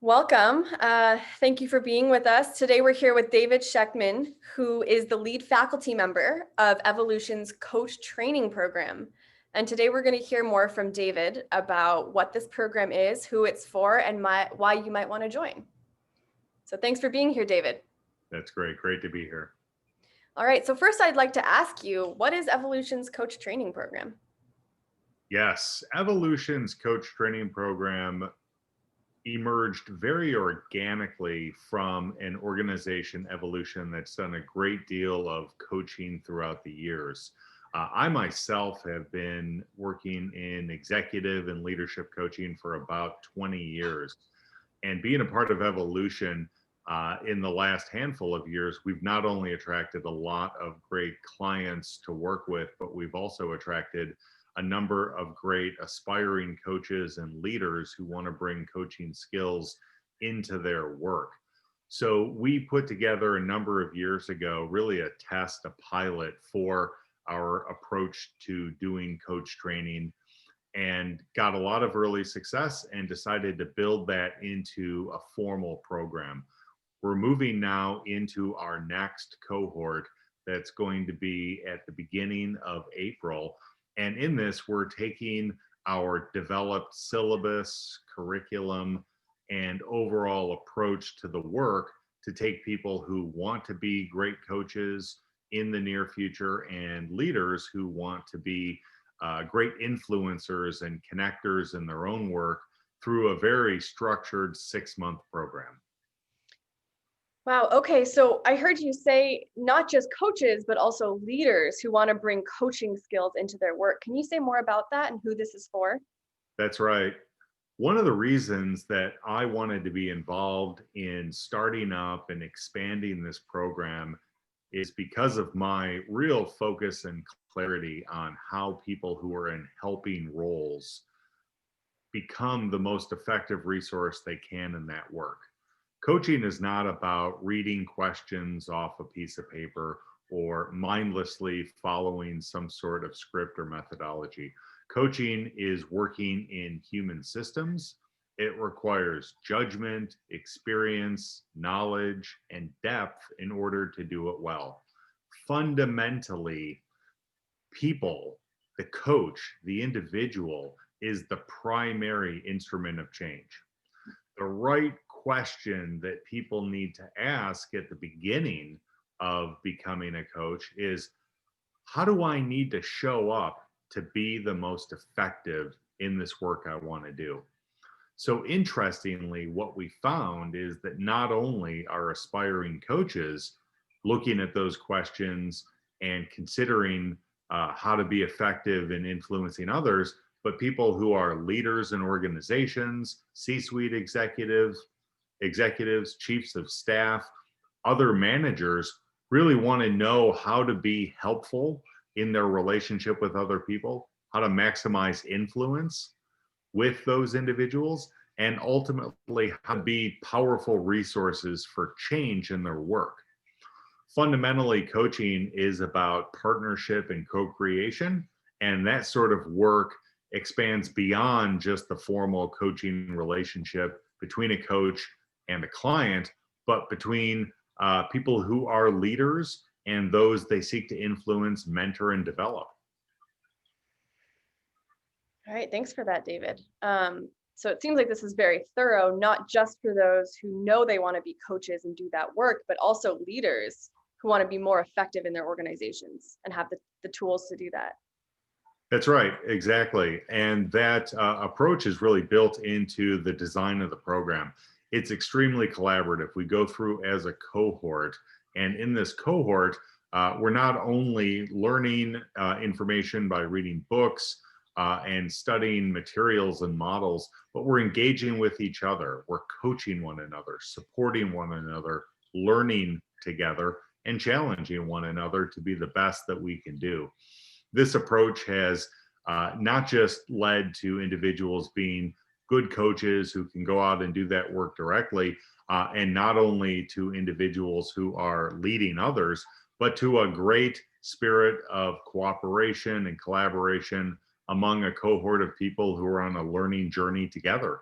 Welcome. Thank you for being with us. Today we're here with David Shechtman, who is the lead faculty member of Evolution's Coach Training Program. And today we're going to hear more from David about what this program is, who it's for, and why you might want to join. So thanks for being here, David. That's great. Great to be here. All right. So first I'd like to ask you, what is Evolution's Coach Training Program? Yes, Evolution's Coach Training Program emerged very organically from an organization, Evolution, that's done a great deal of coaching throughout the years. I myself have been working in executive and leadership coaching for about 20 years. And being a part of Evolution in the last handful of years, we've not only attracted a lot of great clients to work with, but we've also attracted a number of great aspiring coaches and leaders who want to bring coaching skills into their work. So we put together a number of years ago, really a test, a pilot for our approach to doing coach training, and got a lot of early success and decided to build that into a formal program. We're moving now into our next cohort that's going to be at the beginning of April. And in this, we're taking our developed syllabus, curriculum, and overall approach to the work to take people who want to be great coaches in the near future and leaders who want to be great influencers and connectors in their own work through a very structured 6-month program. Wow. Okay. So I heard you say not just coaches, but also leaders who want to bring coaching skills into their work. Can you say more about that and who this is for? That's right. One of the reasons that I wanted to be involved in starting up and expanding this program is because of my real focus and clarity on how people who are in helping roles become the most effective resource they can in that work. Coaching is not about reading questions off a piece of paper or mindlessly following some sort of script or methodology. Coaching is working in human systems. It requires judgment, experience, knowledge, and depth in order to do it well. Fundamentally, people, the coach, the individual, is the primary instrument of change. The right question that people need to ask at the beginning of becoming a coach is, how do I need to show up to be the most effective in this work I want to do? So interestingly, what we found is that not only are aspiring coaches looking at those questions and considering how to be effective in influencing others, but people who are leaders in organizations, C-suite executives, chiefs of staff, other managers really want to know how to be helpful in their relationship with other people, how to maximize influence with those individuals, and ultimately how to be powerful resources for change in their work. Fundamentally, coaching is about partnership and co-creation, and that sort of work expands beyond just the formal coaching relationship between a coach and a client, but between people who are leaders and those they seek to influence, mentor, and develop. All right. Thanks for that, David. So it seems like this is very thorough, not just for those who know they want to be coaches and do that work, but also leaders who want to be more effective in their organizations and have the tools to do that. That's right, exactly. And that approach is really built into the design of the program. It's extremely collaborative. We go through as a cohort, and in this cohort, we're not only learning information by reading books and studying materials and models, but we're engaging with each other. We're coaching one another, supporting one another, learning together, and challenging one another to be the best that we can do. This approach has not just led to individuals being good coaches who can go out and do that work directly, and not only to individuals who are leading others, but to a great spirit of cooperation and collaboration among a cohort of people who are on a learning journey together.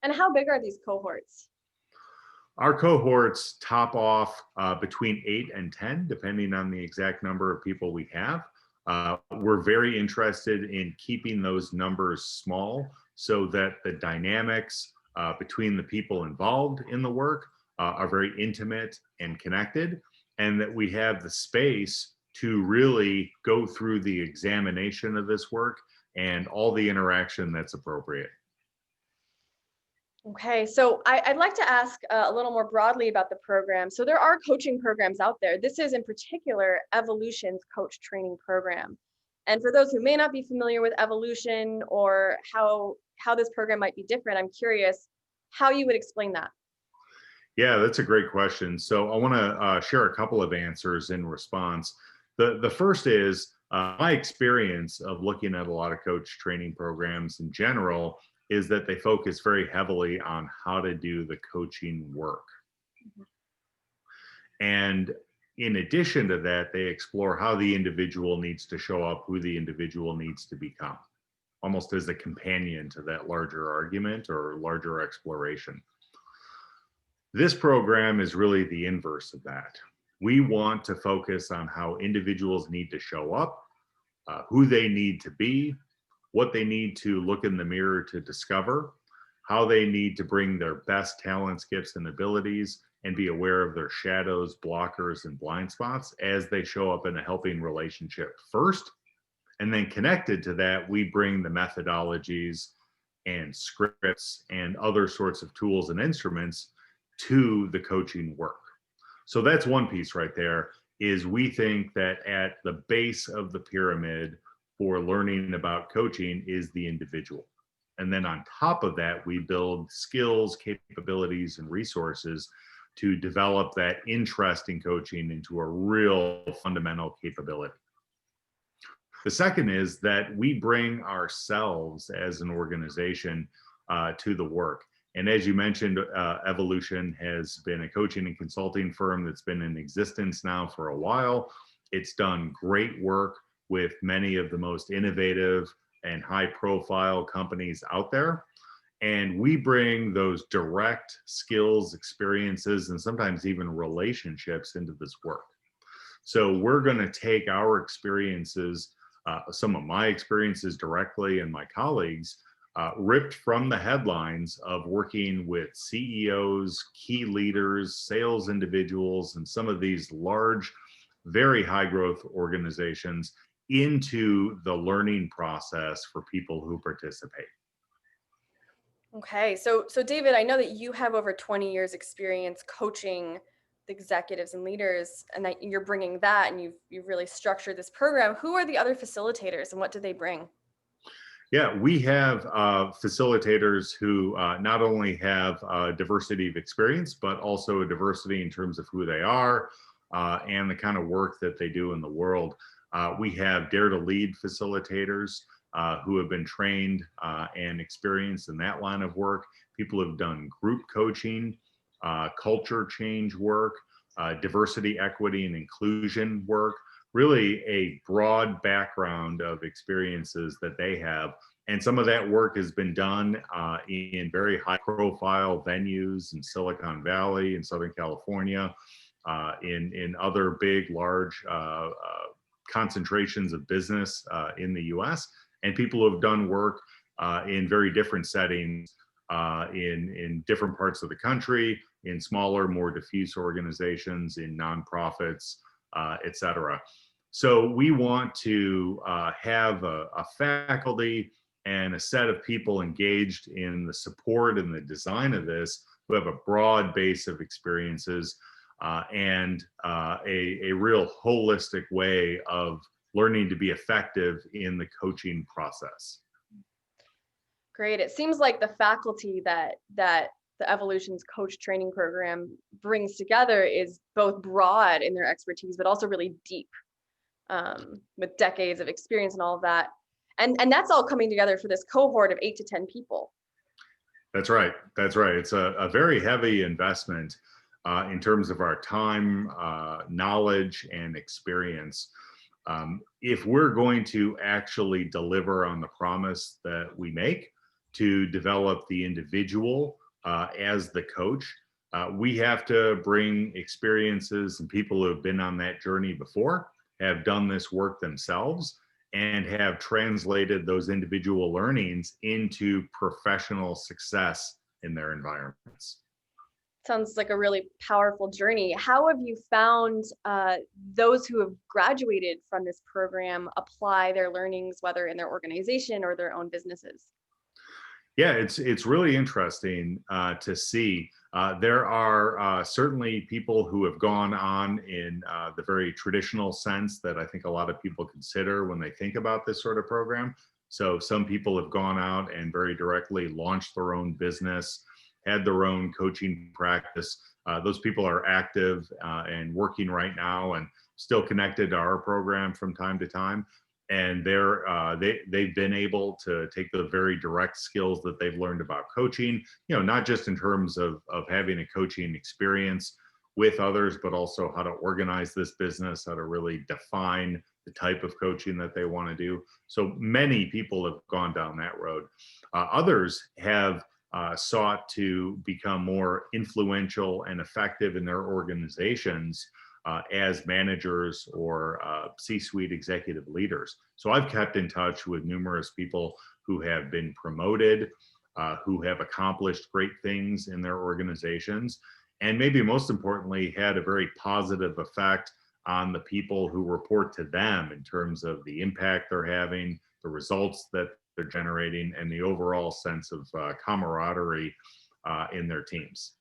And how big are these cohorts? Our cohorts top off between 8 and 10, depending on the exact number of people we have. We're very interested in keeping those numbers small so that the dynamics between the people involved in the work are very intimate and connected, and that we have the space to really go through the examination of this work and all the interaction that's appropriate. Okay, so I'd like to ask a little more broadly about the program. So there are coaching programs out there. This is in particular Evolution's Coach Training Program. And for those who may not be familiar with Evolution or how this program might be different, I'm curious how you would explain that. Yeah, that's a great question. So I want to share a couple of answers in response. The first is my experience of looking at a lot of coach training programs in general is that they focus very heavily on how to do the coaching work. And in addition to that, they explore how the individual needs to show up, who the individual needs to become, almost as a companion to that larger argument or larger exploration. This program is really the inverse of that. We want to focus on how individuals need to show up, who they need to be, what they need to look in the mirror to discover, how they need to bring their best talents, gifts, and abilities, and be aware of their shadows, blockers, and blind spots as they show up in a helping relationship first. And then connected to that, we bring the methodologies and scripts and other sorts of tools and instruments to the coaching work. So that's one piece right there, is we think that at the base of the pyramid for learning about coaching is the individual. And then on top of that, we build skills, capabilities, and resources to develop that interest in coaching into a real fundamental capability. The second is that we bring ourselves as an organization to the work. And as you mentioned, Evolution has been a coaching and consulting firm that's been in existence now for a while. It's done great work with many of the most innovative and high profile companies out there. And we bring those direct skills, experiences, and sometimes even relationships into this work. So we're going to take our experiences, some of my experiences directly and my colleagues, ripped from the headlines of working with CEOs, key leaders, sales individuals, and some of these large, very high growth organizations into the learning process for people who participate. Okay, so David, I know that you have over 20 years experience coaching the executives and leaders, and that you're bringing that, and you've really structured this program. Who are the other facilitators, and what do they bring? Yeah, we have facilitators who not only have diversity of experience, but also a diversity in terms of who they are and the kind of work that they do in the world. We have Dare to Lead facilitators who have been trained and experienced in that line of work. People who have done group coaching, culture change work, diversity, equity, and inclusion work. Really a broad background of experiences that they have. And some of that work has been done in very high profile venues in Silicon Valley, in Southern California, in other big, large concentrations of business in the US. And people who have done work in very different settings in different parts of the country, in smaller, more diffuse organizations, in nonprofits, et cetera. So we want to have a faculty and a set of people engaged in the support and the design of this who have a broad base of experiences and a real holistic way of learning to be effective in the coaching process. Great. It seems like the faculty that the Evolution's Coach Training Program brings together is both broad in their expertise, but also really deep with decades of experience and all of that. And that's all coming together for this cohort of 8 to 10 people. That's right. That's right. It's a very heavy investment in terms of our time, knowledge, and experience. If we're going to actually deliver on the promise that we make to develop the individual as the coach. We have to bring experiences and people who have been on that journey before, have done this work themselves, and have translated those individual learnings into professional success in their environments. Sounds like a really powerful journey. How have you found those who have graduated from this program apply their learnings, whether in their organization or their own businesses? Yeah, it's really interesting to see. There are certainly people who have gone on in the very traditional sense that I think a lot of people consider when they think about this sort of program. So some people have gone out and very directly launched their own business, had their own coaching practice. Those people are active and working right now and still connected to our program from time to time. And they've been able to take the very direct skills that they've learned about coaching, not just in terms of having a coaching experience with others, but also how to organize this business, how to really define the type of coaching that they want to do. So many people have gone down that road. Others have sought to become more influential and effective in their organizations as managers or C-suite executive leaders. So I've kept in touch with numerous people who have been promoted, who have accomplished great things in their organizations, and maybe most importantly, had a very positive effect on the people who report to them in terms of the impact they're having, the results that they're generating, and the overall sense of camaraderie in their teams.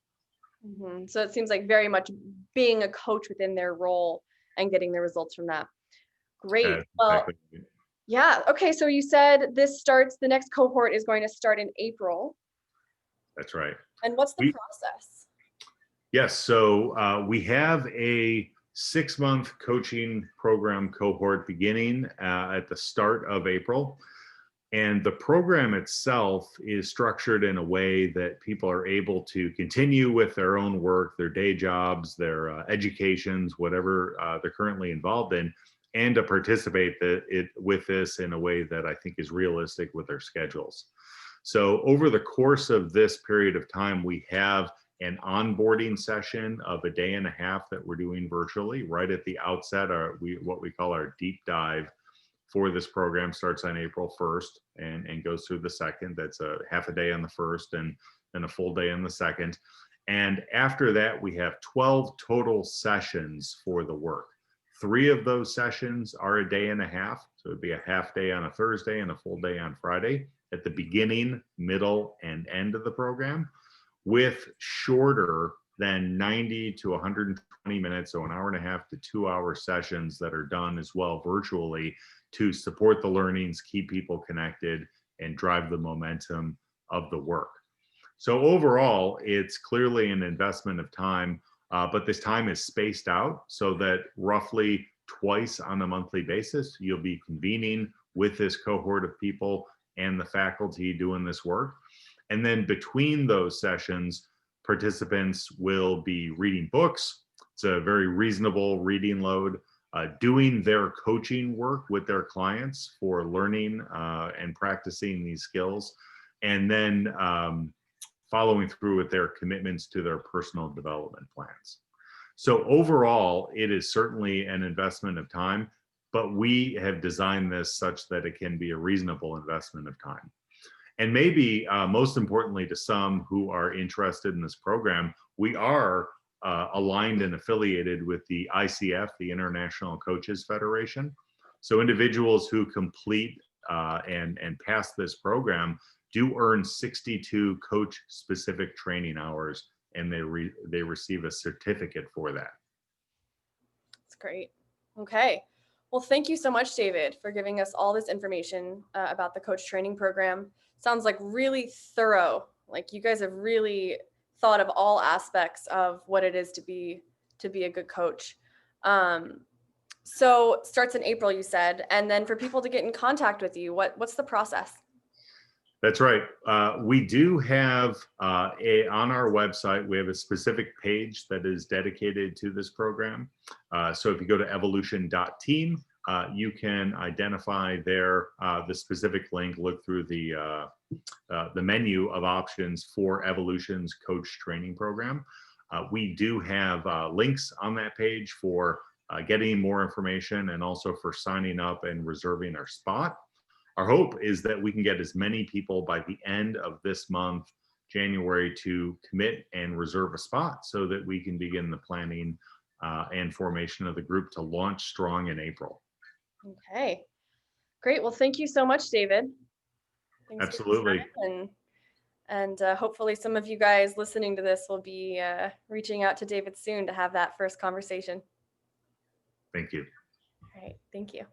So it seems like very much being a coach within their role and getting the results from that. Great. Well, Exactly. yeah. Okay. So you said the next cohort is going to start in April. That's right. And what's the process? Yes. So we have a 6-month coaching program cohort beginning at the start of April. And the program itself is structured in a way that people are able to continue with their own work, their day jobs, their educations, whatever they're currently involved in, and to participate with this in a way that I think is realistic with their schedules. So over the course of this period of time, we have an onboarding session of a day and a half that we're doing virtually right at the outset. What we call our deep dive for this program starts on April 1st and goes through the 2nd. That's a half a day on the 1st and then a full day on the 2nd. And after that, we have 12 total sessions for the work. 3 of those sessions are a day and a half. So it'd be a half day on a Thursday and a full day on Friday at the beginning, middle, and end of the program, with shorter than 90 to 120 minutes, so an hour and a half to 2-hour sessions that are done as well virtually to support the learnings, keep people connected, and drive the momentum of the work. So overall, it's clearly an investment of time, but this time is spaced out so that roughly twice on a monthly basis, you'll be convening with this cohort of people and the faculty doing this work. And then between those sessions, participants will be reading books. It's a very reasonable reading load, doing their coaching work with their clients for learning and practicing these skills, and then following through with their commitments to their personal development plans. So overall, it is certainly an investment of time, but we have designed this such that it can be a reasonable investment of time. And maybe most importantly to some who are interested in this program, we are aligned and affiliated with the ICF, the International Coaches Federation. So individuals who complete and pass this program do earn 62 coach-specific training hours, and they receive a certificate for that. That's great. Okay. Well, thank you so much, David, for giving us all this information about the coach training program. Sounds like really thorough. Like you guys have really thought of all aspects of what it is to be a good coach. So starts in April, you said, and then for people to get in contact with you, what's the process? That's right. We do have on our website, we have a specific page that is dedicated to this program. So if you go to evolution.team, you can identify there the specific link, look through the the menu of options for Evolution's Coach Training Program. We do have links on that page for getting more information and also for signing up and reserving our spot. Our hope is that we can get as many people by the end of this month, January, to commit and reserve a spot so that we can begin the planning and formation of the group to launch strong in April. Okay, great. Well, thank you so much, David. Thanks Absolutely. for your time, and hopefully some of you guys listening to this will be reaching out to David soon to have that first conversation. Thank you. All right, thank you.